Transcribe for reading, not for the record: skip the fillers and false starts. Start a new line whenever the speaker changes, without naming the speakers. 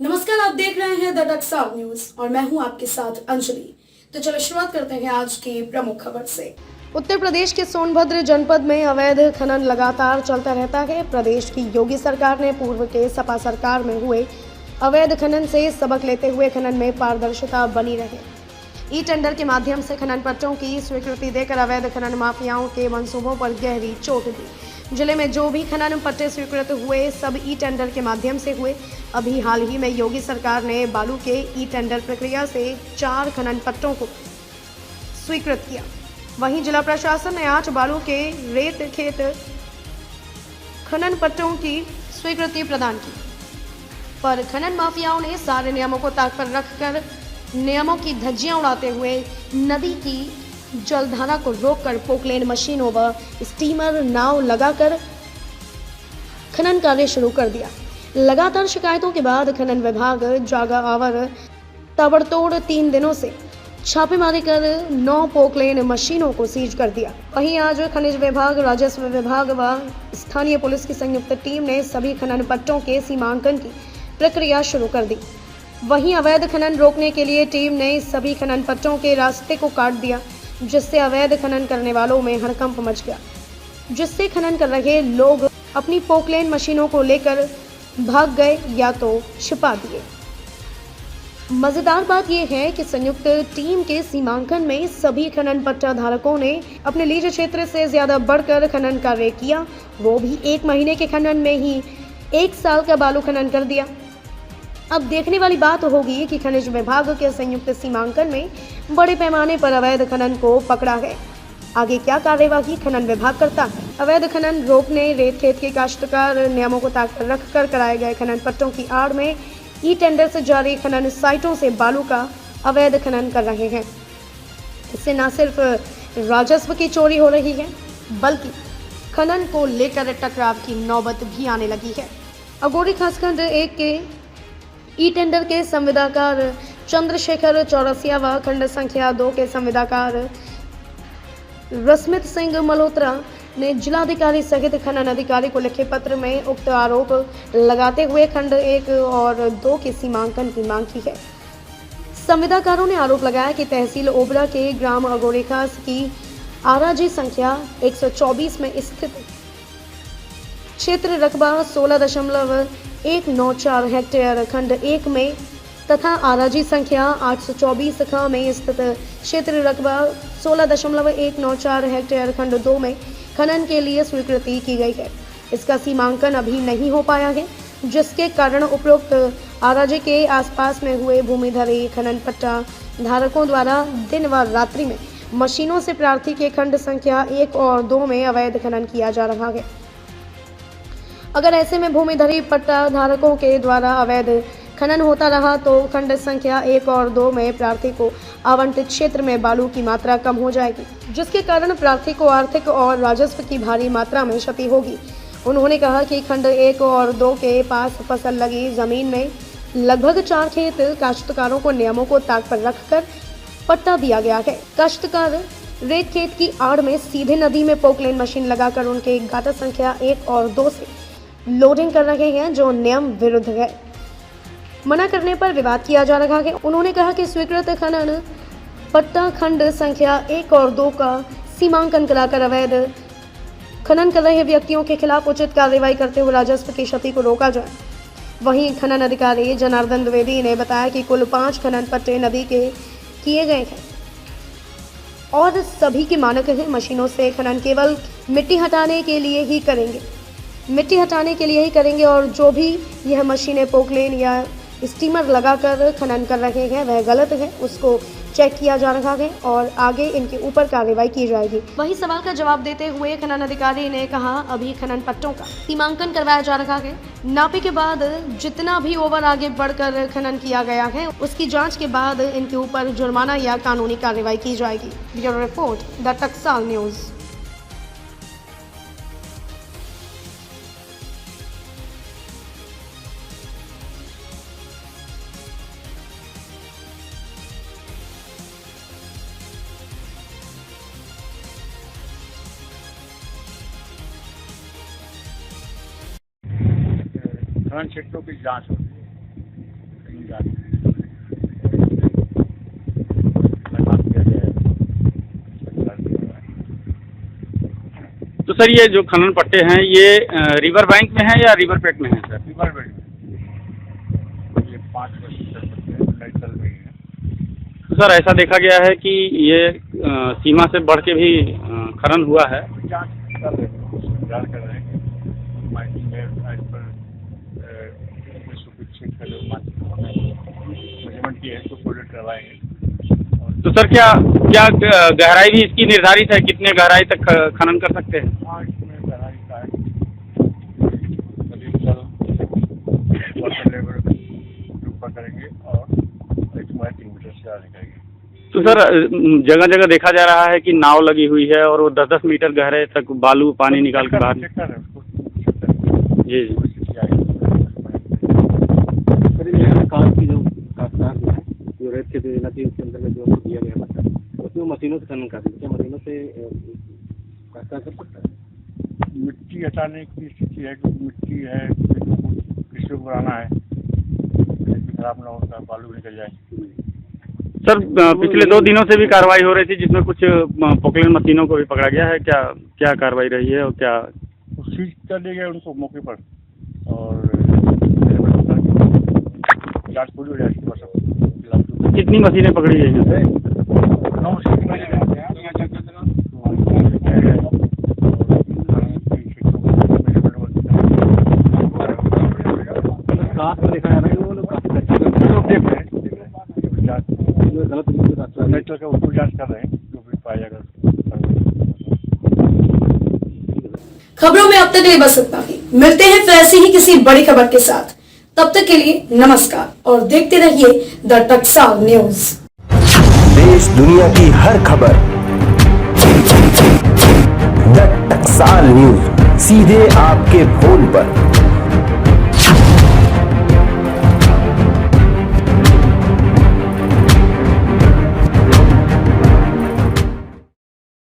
नमस्कार, आप देख रहे हैं द टकसाल न्यूज और मैं हूं आपके साथ अंजलि। तो चलो शुरुआत करते हैं आज की प्रमुख खबर से। उत्तर प्रदेश के सोनभद्र जनपद में अवैध खनन लगातार चलता रहता है। प्रदेश की योगी सरकार ने पूर्व के सपा सरकार में हुए अवैध खनन से सबक लेते हुए खनन में पारदर्शिता बनी रहे। ई टेंडर के माध्यम से खनन पट्टों की स्वीकृति देकर अवैध खनन माफियाओं के मंसूबों पर गहरी चोट दी। जिले में जो भी खनन पट्टे स्वीकृत हुए सब ई टेंडर के माध्यम से हुए। अभी हाल ही में योगी सरकार ने बालू के ई टेंडर प्रक्रिया से 4 खनन पट्टों को स्वीकृत किया। वहीं जिला प्रशासन ने 8 बालू के रेत खेत खनन पट्टों की स्वीकृति प्रदान की, पर खनन माफियाओं ने सारे नियमों को ताक पर रखकर नियमों की धज्जियां उड़ाते हुए नदी की जलधारा को रोककर पोकलेन मशीनों व स्टीमर नाव लगाकर खनन कार्य शुरू कर दिया। लगातार शिकायतों के बाद खनन विभाग जागा आवर ताबड़तोड़ 3 दिनों से छापेमारी कर 9 पोकलेन मशीनों को सीज कर दिया। वहीं आज खनिज विभाग, राजस्व विभाग व स्थानीय पुलिस की संयुक्त टीम ने सभी खनन पट्टों के सीमांकन की प्रक्रिया शुरू कर दी। वहीं अवैध खनन रोकने के लिए टीम ने सभी खनन पट्टों के रास्ते को काट दिया, जिससे अवैध खनन करने वालों में हड़कंप मच गया, जिससे खनन कर रहे लोग अपनी पोकलेन मशीनों को लेकर भाग गए या तो छिपा दिए। मजेदार बात यह है कि संयुक्त टीम के सीमांकन में सभी खनन पट्टा धारकों ने अपने लीज क्षेत्र से ज्यादा बढ़कर खनन कार्य किया, वो भी 1 महीने के खनन में ही 1 साल का बालू खनन कर दिया। अब देखने वाली बात होगी कि खनिज विभाग के संयुक्त सीमांकन में बड़े पैमाने पर अवैध खनन को पकड़ा है। आगे क्या कार्यवाही खनन विभाग करता है। अवैध खनन रोकने रेत खेत के काश्तकार नियमों को ताक पर रखकर कराए गए खनन पट्टों की आड़ में ई टेंडर से जारी खनन साइटों से बालू का अवैध खनन कर रहे हैं। इससे न सिर्फ राजस्व की चोरी हो रही है, बल्कि खनन को लेकर टकराव की नौबत भी आने लगी है। अगोरी खासखंड 1 के ई टेंडर के संविदाकार चंद्रशेखर चौरसिया व खंड संख्या 2 के संविदाकार रश्मित सिंह मल्होत्रा ने जिलाधिकारी सहित खनन अधिकारी को लिखे पत्र में उक्त आरोप लगाते हुए खंड 1 और 2 के सीमांकन की मांग की है। संविदाकारों ने आरोप लगाया कि तहसील ओबरा के ग्राम अगोरीखास की आराजी संख्या 124 में स्थित क्षेत्र रकबा 16.194 हेक्टेयर खंड 1 में तथा आराजी संख्या 824 ख में स्थित क्षेत्र रकबा 16.194 हेक्टेयर खंड 2 में खनन के लिए स्वीकृति की गई है। इसका सीमांकन अभी नहीं हो पाया है, जिसके कारण उपरोक्त आराजी के आसपास में हुए भूमिधरी खनन पट्टा धारकों द्वारा दिन व रात्रि में मशीनों से प्रार्थी के खंड संख्या 1 और 2 में अवैध खनन किया जा रहा है। अगर ऐसे में भूमिधरी पट्टा धारकों के द्वारा अवैध खनन होता रहा तो खंड संख्या 1 और 2 में प्रार्थी को आवंटित क्षेत्र में बालू की मात्रा कम हो जाएगी, जिसके कारण प्रार्थी को आर्थिक और राजस्व की भारी मात्रा में क्षति होगी। उन्होंने कहा कि खंड 1 और 2 के पास फसल लगी जमीन में लगभग 4 खेत काश्तकारों को नियमों को ताक पर रखकर पट्टा दिया गया है। काश्तकार रेत खेत की आड़ में सीधे नदी में पोकलेन मशीन लगाकर उनके गाटा संख्या 1 और 2 से लोडिंग कर रहे हैं, जो नियम विरुद्ध है। मना करने पर विवाद किया जा रहा है। उन्होंने कहा कि स्वीकृत खनन पट्टा खंड संख्या 1 और 2 का सीमांकन कराकर अवैध खनन कर रहे व्यक्तियों के खिलाफ उचित कार्रवाई करते हुए राजस्व की क्षति को रोका जाए। वहीं खनन अधिकारी जनार्दन द्विवेदी ने बताया कि कुल 5 खनन पट्टे नदी के किए गए हैं और सभी के मानक हैं। मशीनों से खनन केवल मिट्टी हटाने के लिए ही करेंगे और जो भी यह मशीनें पोकलेन या स्टीमर लगाकर खनन कर रहे हैं वह गलत है, उसको चेक किया जा रहा है और आगे इनके ऊपर कार्रवाई की जाएगी। वहीं सवाल का जवाब देते हुए खनन अधिकारी ने कहा, अभी खनन पट्टों का सीमांकन करवाया जा रहा है। नापे के बाद जितना भी ओवर आगे बढ़कर खनन किया गया है उसकी जांच के बाद इनके ऊपर जुर्माना या कानूनी कार्रवाई की जाएगी। ब्यूरो रिपोर्ट, द टकसाल न्यूज।
खनन क्षेत्रों की जांच होती है। तो सर ये जो खनन पट्टे हैं ये रिवर बैंक में है या रिवर पेट में है सर?
रिवर बेल्ट में ये 5 वर्ष पट्टे चल रही है।
तो सर ऐसा देखा गया है कि ये सीमा से बढ़ के भी खनन हुआ है।
जांच कर रहे हैं माइनिंग में आज पर सुरक्षित का जो मेजरमेंट की है तो प्रोजेक्ट करवाएंगे।
तो सर क्या क्या गहराई भी इसकी निर्धारित है, कितने गहराई तक खनन कर सकते हैं?
हाँ, इसमें गहराई का है करीब वाटर लेवल के ऊपर करेंगे और 3 मीटर से ज़्यादा करेंगे।
तो सर जगह जगह देखा जा रहा है कि नाव लगी हुई है और वो 10-10 मीटर गहरे तक बालू पानी निकाल के बाहर। जी जी।
कार की जो कागजात है जो रेत खेती योजना थी उसके अंतर्गत जो दिया गया था उसमें मशीनों से खनन कर क्या मशीनों से कागजात कर सकता है?
मिट्टी हटाने की स्थिति है क्योंकि मिट्टी है किसी को बनाना है खराब ना होता बालू निकल जाए।
सर पिछले 2 दिनों से भी कार्रवाई हो रही थी जिसमें कुछ पोकलेन मशीनों को भी पकड़ा गया है, क्या क्या कार्रवाई रही है और क्या?
सीज कर लिए गए उनको मौके पर और जांच पूरी हो जाएगी।
कितनी मशीनें पकड़ी गई हैं?
9 मशीनें
साथ में देखा जा रहा है कि वो लोग काफी कच्चे
देख रहे हैं
गलत तरीके से रास्ता
नेचर का उसको जांच कर रहे हैं जो भी पाया जाएगा।
खबरों में अब तक के लिए बस इतना ही। मिलते हैं फिर ऐसी ही किसी बड़ी खबर के साथ। तब तक के लिए नमस्कार और देखते रहिए द टकसाल न्यूज।
देश दुनिया की हर खबर द टकसाल न्यूज सीधे आपके फोन पर।